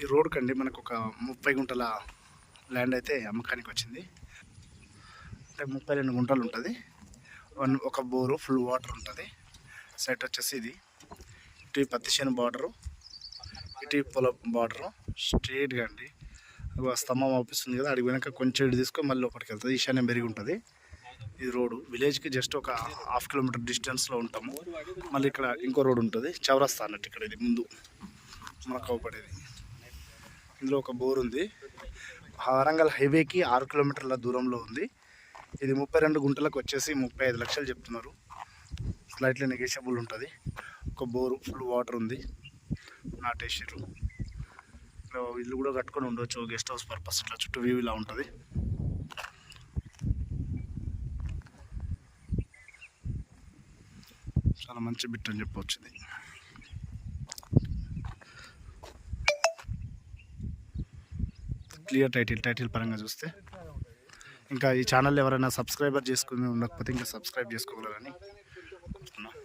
ఈ రోడ్ కండి మనకు ఒక 30 గుంటల ల్యాండ్ అయితే అమ్మకానికి వచ్చింది. అంటే 32 గుంటలు ఉంటుంది. ఒక బోరు ఫుల్ వాటర్ ఉంటుంది. సైట్ వచ్చేసి ఇది. ఇటు పత్తి చేను బార్డరు, ఇటు పొలం బార్డరు స్ట్రేట్గా అండి. స్తంభం అవుపిస్తుంది కదా, అడిగి వెనక కొంచెం ఇటు తీసుకొని మళ్ళీ లోపలికి వెళ్తుంది. ఈశాన్యం పెరిగి ఉంటుంది. ఇది రోడ్డు విలేజ్కి జస్ట్ ఒక ½ కిలోమీటర్ డిస్టెన్స్లో ఉంటాము. మళ్ళీ ఇక్కడ ఇంకో రోడ్ ఉంటుంది, చౌరస్తా అన్నట్టు. ఇక్కడ ఇది ముందు మనకు అవపడేది. ఇందులో ఒక బోర్ ఉంది. వరంగల్ హైవేకి 6 కిలోమీటర్ల దూరంలో ఉంది. ఇది 32 గుంటలకు వచ్చేసి 35 లక్షలు చెప్తున్నారు. స్లైట్లీ నెగోషియబుల్ ఉంటుంది. ఒక బోరు ఫుల్ వాటర్ ఉంది, నాటేసారు. ఇల్లు కూడా కట్టుకొని ఉండవచ్చు, గెస్ట్ హౌస్ పర్పస్. ఇట్లా చుట్టూ వ్యూ ఇలా ఉంటుంది. చాలా మంచి బిట్ అని చెప్పవచ్చు ఇది. క్లియర్ టైటిల్ పరంగా చూస్తే. ఇంకా ఈ ఛానల్ ఎవరైనా సబ్స్క్రైబర్ చేసుకుని ఉండకపోతే ఇంకా సబ్స్క్రైబ్ చేసుకోగలరని కోరుతున్నాను.